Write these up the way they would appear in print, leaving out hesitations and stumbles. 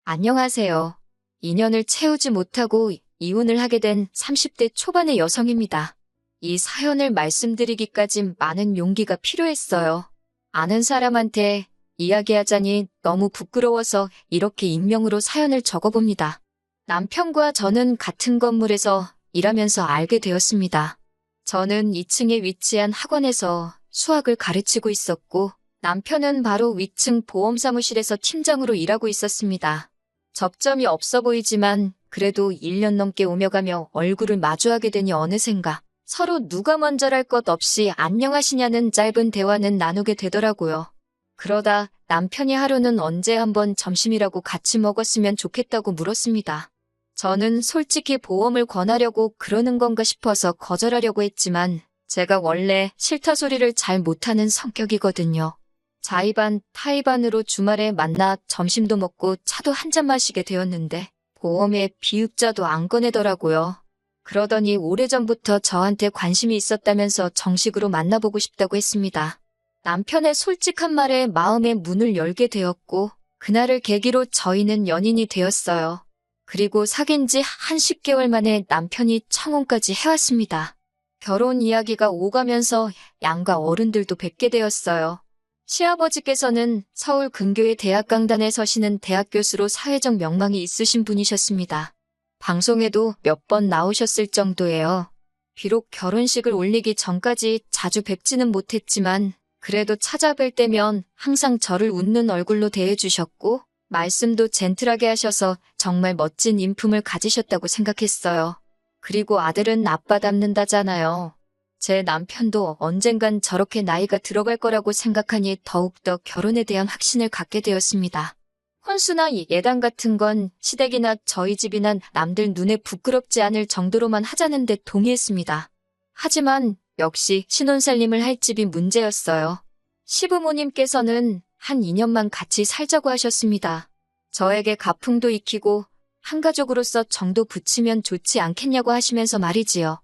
안녕하세요. 2년을 채우지 못하고 이혼을 하게 된 30대 초반의 여성입니다. 이 사연을 말씀드리기까진 많은 용기가 필요했어요. 아는 사람한테 이야기하자니 너무 부끄러워서 이렇게 익명으로 사연을 적어봅니다. 남편과 저는 같은 건물에서 일하면서 알게 되었습니다. 저는 2층에 위치한 학원에서 수학을 가르치고 있었고, 남편은 바로 위층 보험사무실에서 팀장으로 일하고 있었습니다. 접점이 없어 보이지만 그래도 1년 넘게 오며 가며 얼굴을 마주하게 되니 어느샌가 서로 누가 먼저랄 것 없이 안녕하시냐는 짧은 대화는 나누게 되더라고요. 그러다 남편이 하루는 언제 한번 점심이라고 같이 먹었으면 좋겠다고 물었습니다. 저는 솔직히 보험을 권하려고 그러는 건가 싶어서 거절하려고 했지만 제가 원래 싫다 소리를 잘 못하는 성격이거든요. 자의반, 타의반으로 주말에 만나 점심도 먹고 차도 한잔 마시게 되었는데 보험에 비읍자도 안 꺼내더라고요. 그러더니 오래전부터 저한테 관심이 있었다면서 정식으로 만나보고 싶다고 했습니다. 남편의 솔직한 말에 마음의 문을 열게 되었고 그날을 계기로 저희는 연인이 되었어요. 그리고 사귄 지 한 10개월 만에 남편이 청혼까지 해왔습니다. 결혼 이야기가 오가면서 양가 어른들도 뵙게 되었어요. 시아버지께서는 서울 근교의 대학 강단에 서시는 대학 교수로 사회적 명망이 있으신 분이셨습니다. 방송에도 몇 번 나오셨을 정도예요. 비록 결혼식을 올리기 전까지 자주 뵙지는 못했지만 그래도 찾아뵐 때면 항상 저를 웃는 얼굴로 대해주셨고 말씀도 젠틀하게 하셔서 정말 멋진 인품을 가지셨다고 생각했어요. 그리고 아들은 아빠 닮는다잖아요. 제 남편도 언젠간 저렇게 나이가 들어갈 거라고 생각하니 더욱더 결혼에 대한 확신을 갖게 되었습니다. 혼수나 예단 같은 건 시댁이나 저희 집이나 남들 눈에 부끄럽지 않을 정도로만 하자는데 동의했습니다. 하지만 역시 신혼살림을 할 집이 문제였어요. 시부모님께서는 한 2년만 같이 살자고 하셨습니다. 저에게 가풍도 익히고 한 가족으로서 정도 붙이면 좋지 않겠냐고 하시면서 말이지요.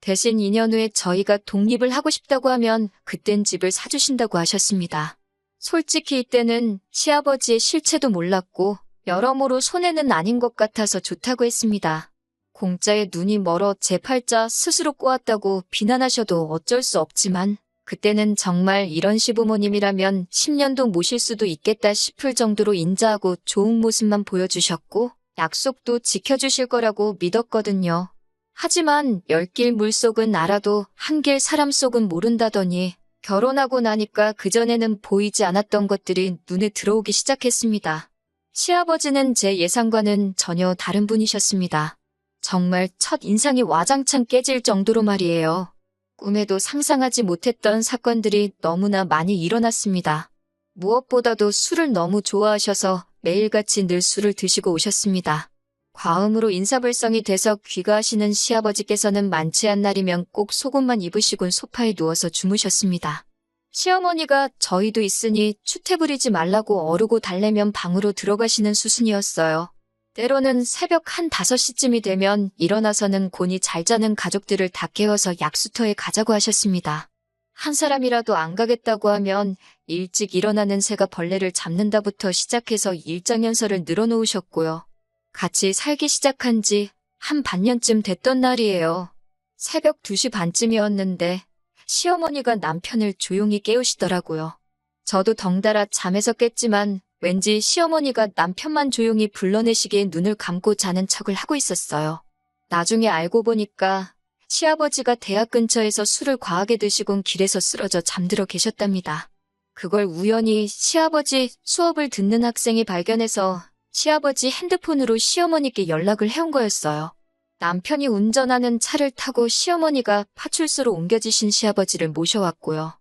대신 2년 후에 저희가 독립을 하고 싶다고 하면 그땐 집을 사주신다고 하셨습니다. 솔직히 이때는 시아버지의 실체도 몰랐고 여러모로 손해는 아닌 것 같아서 좋다고 했습니다. 공짜에 눈이 멀어 제 팔자 스스로 꼬았다고 비난하셔도 어쩔 수 없지만 그때는 정말 이런 시부모님이라면 10년도 모실 수도 있겠다 싶을 정도로 인자하고 좋은 모습만 보여주셨고 약속도 지켜주실 거라고 믿었거든요. 하지만 열길 물속은 알아도 한길 사람 속은 모른다더니 결혼하고 나니까 그전에는 보이지 않았던 것들이 눈에 들어오기 시작했습니다. 시아버지는 제 예상과는 전혀 다른 분이셨습니다. 정말 첫 인상이 와장창 깨질 정도로 말이에요. 꿈에도 상상하지 못했던 사건들이 너무나 많이 일어났습니다. 무엇보다도 술을 너무 좋아하셔서 매일같이 늘 술을 드시고 오셨습니다. 과음으로 인사불성이 돼서 귀가하시는 시아버지께서는 많지 않은 날이면 꼭 속옷만 입으시곤 소파에 누워서 주무셨습니다. 시어머니가 저희도 있으니 추태 부리지 말라고 어르고 달래면 방으로 들어가시는 수순이었어요. 때로는 새벽 한 5시쯤이 되면 일어나서는 곤히 잘 자는 가족들을 다 깨워서 약수터에 가자고 하셨습니다. 한 사람이라도 안 가겠다고 하면 일찍 일어나는 새가 벌레를 잡는다부터 시작해서 일장연설을 늘어놓으셨고요. 같이 살기 시작한 지 한 반년쯤 됐던 날이에요. 새벽 2시 반쯤이었는데 시어머니가 남편을 조용히 깨우시더라고요. 저도 덩달아 잠에서 깼지만 왠지 시어머니가 남편만 조용히 불러내시기에 눈을 감고 자는 척을 하고 있었어요. 나중에 알고 보니까 시아버지가 대학 근처에서 술을 과하게 드시곤 길에서 쓰러져 잠들어 계셨답니다. 그걸 우연히 시아버지 수업을 듣는 학생이 발견해서 시아버지 핸드폰으로 시어머니께 연락을 해온 거였어요. 남편이 운전하는 차를 타고 시어머니가 파출소로 옮겨지신 시아버지를 모셔왔고요.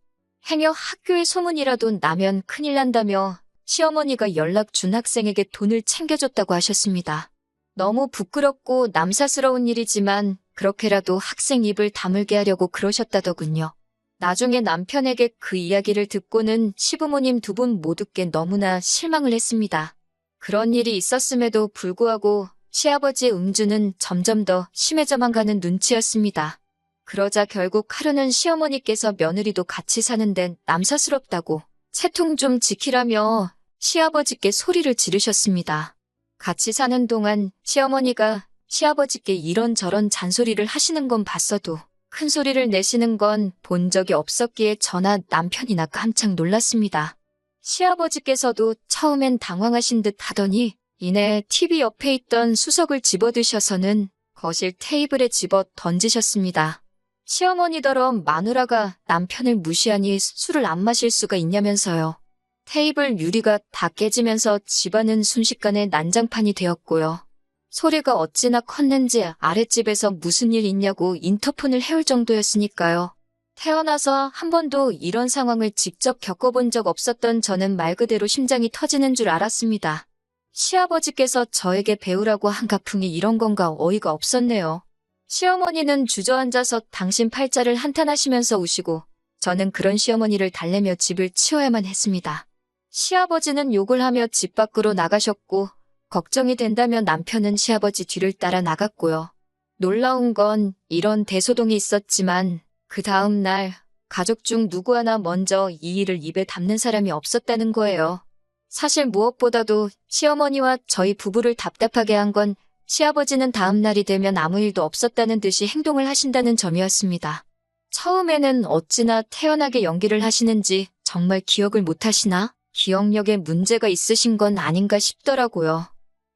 행여 학교에 소문이라도 나면 큰일 난다며 시어머니가 연락 준 학생에게 돈을 챙겨줬다고 하셨습니다. 너무 부끄럽고 남사스러운 일이지만 그렇게라도 학생 입을 다물게 하려고 그러셨다더군요. 나중에 남편에게 그 이야기를 듣고는 시부모님 두 분 모두께 너무나 실망을 했습니다. 그런 일이 있었음에도 불구하고 시아버지의 음주는 점점 더 심해져만 가는 눈치였습니다. 그러자 결국 하루는 시어머니께서 며느리도 같이 사는데 남사스럽다고 채통 좀 지키라며 시아버지께 소리를 지르셨습니다. 같이 사는 동안 시어머니가 시아버지께 이런저런 잔소리를 하시는 건 봤어도 큰 소리를 내시는 건 본 적이 없었기에 저나 남편이나 깜짝 놀랐습니다. 시아버지께서도 처음엔 당황하신 듯 하더니 이내 TV 옆에 있던 수석을 집어드셔서는 거실 테이블에 집어 던지셨습니다. 시어머니더러 마누라가 남편을 무시하니 술을 안 마실 수가 있냐면서요. 테이블 유리가 다 깨지면서 집안은 순식간에 난장판이 되었고요. 소리가 어찌나 컸는지 아랫집에서 무슨 일 있냐고 인터폰을 해올 정도였으니까요. 태어나서 한 번도 이런 상황을 직접 겪어본 적 없었던 저는 말 그대로 심장이 터지는 줄 알았습니다. 시아버지께서 저에게 배우라고 한 가풍이 이런 건가 어이가 없었네요. 시어머니는 주저앉아서 당신 팔자를 한탄하시면서 우시고 저는 그런 시어머니를 달래며 집을 치워야만 했습니다. 시아버지는 욕을 하며 집 밖으로 나가셨고 걱정이 된다며 남편은 시아버지 뒤를 따라 나갔고요. 놀라운 건 이런 대소동이 있었지만 그 다음 날 가족 중 누구 하나 먼저 이 일을 입에 담는 사람이 없었다는 거예요. 사실 무엇보다도 시어머니와 저희 부부를 답답하게 한 건 시아버지는 다음 날이 되면 아무 일도 없었다는 듯이 행동을 하신다는 점이었습니다. 처음에는 어찌나 태연하게 연기를 하시는지 정말 기억을 못 하시나? 기억력에 문제가 있으신 건 아닌가 싶더라고요.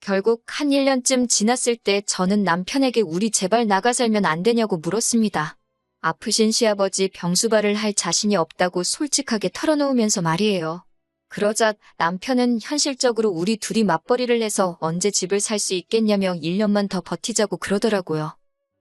결국 한 1년쯤 지났을 때 저는 남편에게 우리 제발 나가 살면 안 되냐고 물었습니다. 아프신 시아버지 병수발을 할 자신이 없다고 솔직하게 털어놓으면서 말이에요. 그러자 남편은 현실적으로 우리 둘이 맞벌이를 해서 언제 집을 살 수 있겠냐며 1년만 더 버티자고 그러더라고요.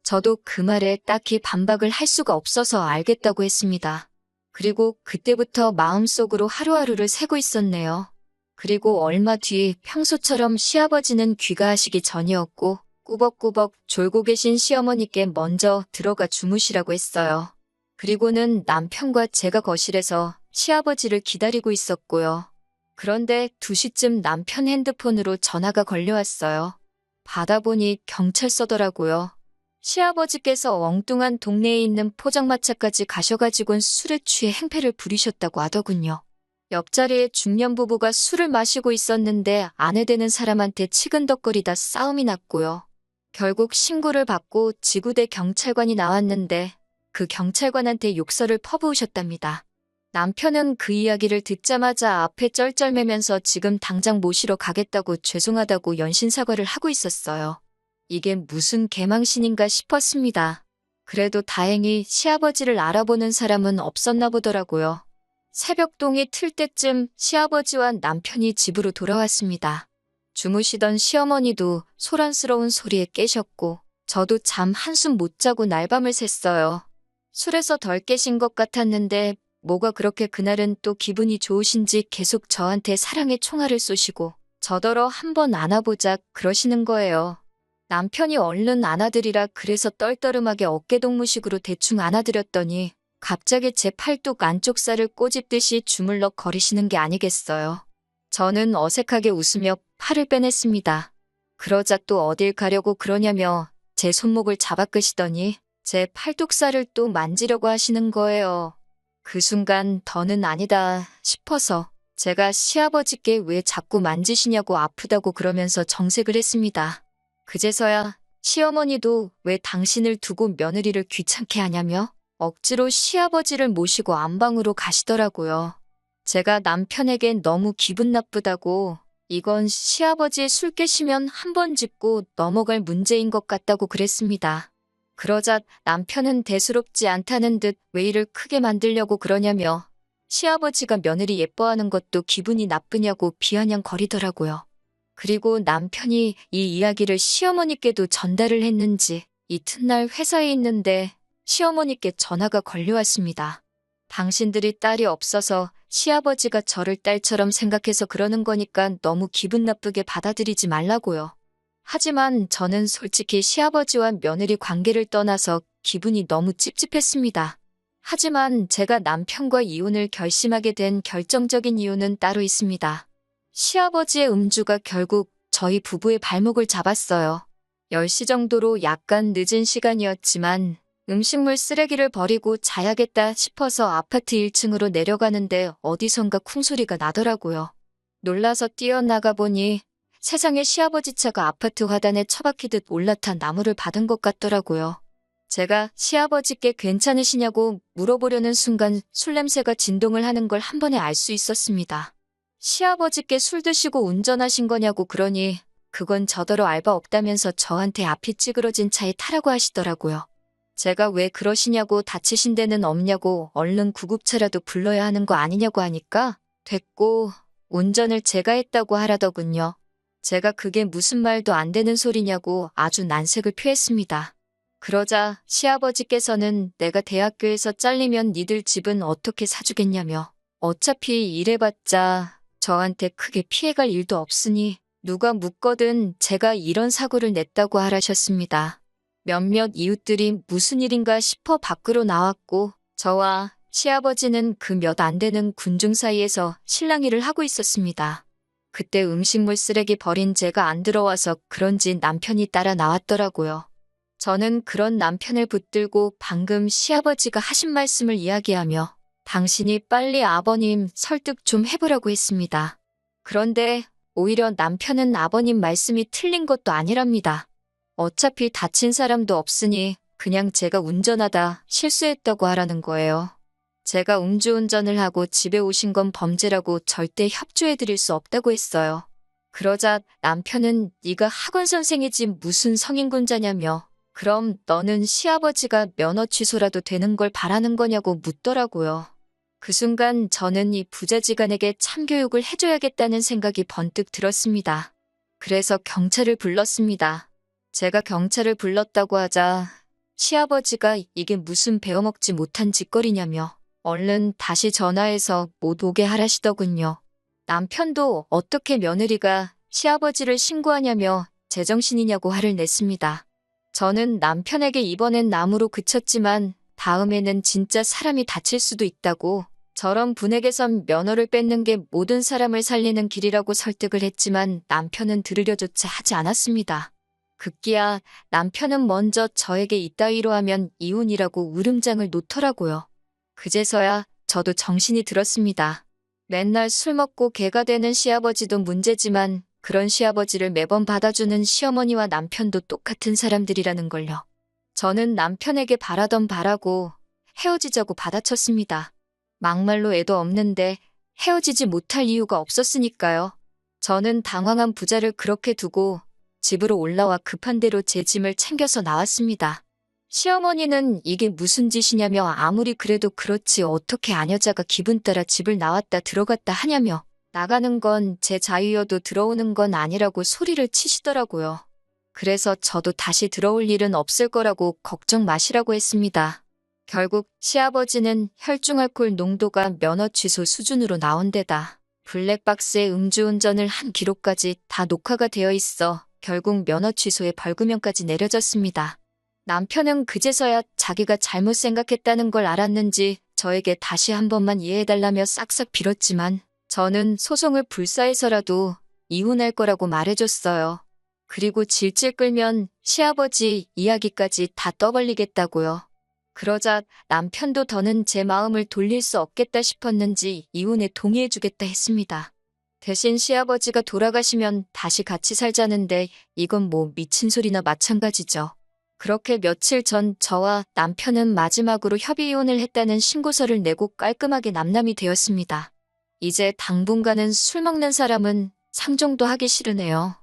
저도 그 말에 딱히 반박을 할 수가 없어서 알겠다고 했습니다. 그리고 그때부터 마음속으로 하루하루를 새고 있었네요. 그리고 얼마 뒤 평소처럼 시아버지는 귀가하시기 전이었고 꾸벅꾸벅 졸고 계신 시어머니께 먼저 들어가 주무시라고 했어요. 그리고는 남편과 제가 거실에서 시아버지를 기다리고 있었고요. 그런데 2시쯤 남편 핸드폰으로 전화가 걸려왔어요. 받아보니 경찰서더라고요. 시아버지께서 엉뚱한 동네에 있는 포장마차까지 가셔가지고는 술에 취해 행패를 부리셨다고 하더군요. 옆자리에 중년 부부가 술을 마시고 있었는데 아내 되는 사람한테 치근덕거리다 싸움이 났고요. 결국 신고를 받고 지구대 경찰관이 나왔는데 그 경찰관한테 욕설을 퍼부으셨답니다. 남편은 그 이야기를 듣자마자 앞에 쩔쩔매면서 지금 당장 모시러 가겠다고 죄송하다고 연신사과를 하고 있었어요. 이게 무슨 개망신인가 싶었습니다. 그래도 다행히 시아버지를 알아보는 사람은 없었나 보더라고요. 새벽동이 틀 때쯤 시아버지와 남편이 집으로 돌아왔습니다. 주무시던 시어머니도 소란스러운 소리에 깨셨고 저도 잠 한숨 못 자고 날밤을 샜어요. 술에서 덜 깨신 것 같았는데 뭐가 그렇게 그날은 또 기분이 좋으신지 계속 저한테 사랑의 총알을 쏘시고 저더러 한번 안아보자 그러시는 거예요. 남편이 얼른 안아드리라 그래서 떨떠름하게 어깨동무식으로 대충 안아드렸더니 갑자기 제 팔뚝 안쪽 살을 꼬집듯이 주물럭 거리시는 게 아니겠어요. 저는 어색하게 웃으며 팔을 빼냈습니다. 그러자 또 어딜 가려고 그러냐며 제 손목을 잡아 끄시더니 제 팔뚝살을 또 만지려고 하시는 거예요. 그 순간 더는 아니다 싶어서 제가 시아버지께 왜 자꾸 만지시냐고 아프다고 그러면서 정색을 했습니다. 그제서야 시어머니도 왜 당신을 두고 며느리를 귀찮게 하냐며 억지로 시아버지를 모시고 안방으로 가시더라고요. 제가 남편에겐 너무 기분 나쁘다고 이건 시아버지 술 깨시면 한 번 짚고 넘어갈 문제인 것 같다고 그랬습니다. 그러자 남편은 대수롭지 않다는 듯 왜 일을 크게 만들려고 그러냐며 시아버지가 며느리 예뻐하는 것도 기분이 나쁘냐고 비아냥거리더라고요. 그리고 남편이 이 이야기를 시어머니께도 전달을 했는지 이튿날 회사에 있는데 시어머니께 전화가 걸려왔습니다. 당신들이 딸이 없어서 시아버지가 저를 딸처럼 생각해서 그러는 거니까 너무 기분 나쁘게 받아들이지 말라고요. 하지만 저는 솔직히 시아버지와 며느리 관계를 떠나서 기분이 너무 찝찝했습니다. 하지만 제가 남편과 이혼을 결심하게 된 결정적인 이유는 따로 있습니다. 시아버지의 음주가 결국 저희 부부의 발목을 잡았어요. 10시 정도로 약간 늦은 시간이었지만 음식물 쓰레기를 버리고 자야겠다 싶어서 아파트 1층으로 내려가는데 어디선가 쿵소리가 나더라고요. 놀라서 뛰어나가 보니 세상에 시아버지 차가 아파트 화단에 처박히듯 올라타 나무를 받은 것 같더라고요. 제가 시아버지께 괜찮으시냐고 물어보려는 순간 술 냄새가 진동을 하는 걸 한 번에 알 수 있었습니다. 시아버지께 술 드시고 운전하신 거냐고 그러니 그건 저더러 알바 없다면서 저한테 앞이 찌그러진 차에 타라고 하시더라고요. 제가 왜 그러시냐고 다치신 데는 없냐고 얼른 구급차라도 불러야 하는 거 아니냐고 하니까 됐고 운전을 제가 했다고 하라더군요. 제가 그게 무슨 말도 안 되는 소리냐고 아주 난색을 표했습니다. 그러자 시아버지께서는 내가 대학교에서 잘리면 니들 집은 어떻게 사주겠냐며 어차피 일해봤자 저한테 크게 피해갈 일도 없으니 누가 묻거든 제가 이런 사고를 냈다고 하라셨습니다. 몇몇 이웃들이 무슨 일인가 싶어 밖으로 나왔고 저와 시아버지는 그 몇 안 되는 군중 사이에서 실랑이를 하고 있었습니다. 그때 음식물 쓰레기 버린 제가 안 들어와서 그런지 남편이 따라 나왔더라고요. 저는 그런 남편을 붙들고 방금 시아버지가 하신 말씀을 이야기하며 당신이 빨리 아버님 설득 좀 해보라고 했습니다. 그런데 오히려 남편은 아버님 말씀이 틀린 것도 아니랍니다. 어차피 다친 사람도 없으니 그냥 제가 운전하다 실수했다고 하라는 거예요. 제가 음주운전을 하고 집에 오신 건 범죄라고 절대 협조해드릴 수 없다고 했어요. 그러자 남편은 네가 학원 선생이지 무슨 성인군자냐며 그럼 너는 시아버지가 면허 취소라도 되는 걸 바라는 거냐고 묻더라고요. 그 순간 저는 이 부자지간에게 참교육을 해줘야겠다는 생각이 번뜩 들었습니다. 그래서 경찰을 불렀습니다. 제가 경찰을 불렀다고 하자 시아버지가 이게 무슨 배워먹지 못한 짓거리냐며 얼른 다시 전화해서 못 오게 하라시더군요. 남편도 어떻게 며느리가 시아버지를 신고하냐며 제정신이냐고 화를 냈습니다. 저는 남편에게 이번엔 나무로 그쳤지만 다음에는 진짜 사람이 다칠 수도 있다고 저런 분에게선 면허를 뺏는 게 모든 사람을 살리는 길이라고 설득을 했지만 남편은 들으려조차 하지 않았습니다. 급기야 남편은 먼저 저에게 이따위로 하면 이혼이라고 울음장을 놓더라고요. 그제서야 저도 정신이 들었습니다. 맨날 술 먹고 개가 되는 시아버지도 문제지만 그런 시아버지를 매번 받아주는 시어머니와 남편도 똑같은 사람들이라는 걸요. 저는 남편에게 바라던 바라고 헤어지자고 받아쳤습니다. 막말로 애도 없는데 헤어지지 못할 이유가 없었으니까요. 저는 당황한 부자를 그렇게 두고 집으로 올라와 급한 대로 제 짐을 챙겨서 나왔습니다. 시어머니는 이게 무슨 짓이냐며 아무리 그래도 그렇지 어떻게 아녀자가 기분 따라 집을 나왔다 들어갔다 하냐며 나가는 건 제 자유여도 들어오는 건 아니라고 소리를 치시더라고요. 그래서 저도 다시 들어올 일은 없을 거라고 걱정 마시라고 했습니다. 결국 시아버지는 혈중알코올 농도가 면허 취소 수준으로 나온 데다 블랙박스에 음주운전을 한 기록까지 다 녹화가 되어 있어 결국 면허 취소에 벌금형까지 내려졌습니다. 남편은 그제서야 자기가 잘못 생각했다는 걸 알았는지 저에게 다시 한 번만 이해해달라며 싹싹 빌었지만 저는 소송을 불사해서라도 이혼할 거라고 말해줬어요. 그리고 질질 끌면 시아버지 이야기까지 다 떠벌리겠다고요. 그러자 남편도 더는 제 마음을 돌릴 수 없겠다 싶었는지 이혼에 동의해주겠다 했습니다. 대신 시아버지가 돌아가시면 다시 같이 살자는데 이건 뭐 미친 소리나 마찬가지죠. 그렇게 며칠 전 저와 남편은 마지막으로 협의이혼을 했다는 신고서를 내고 깔끔하게 남남이 되었습니다. 이제 당분간은 술 먹는 사람은 상종도 하기 싫으네요.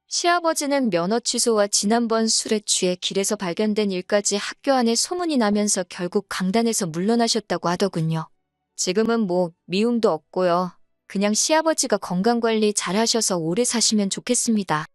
시아버지는 면허 취소와 지난번 술에 취해 길에서 발견된 일까지 학교 안에 소문이 나면서 결국 강단에서 물러나셨다고 하더군요. 지금은 뭐 미움도 없고요. 그냥 시아버지가 건강관리 잘 하셔서 오래 사시면 좋겠습니다.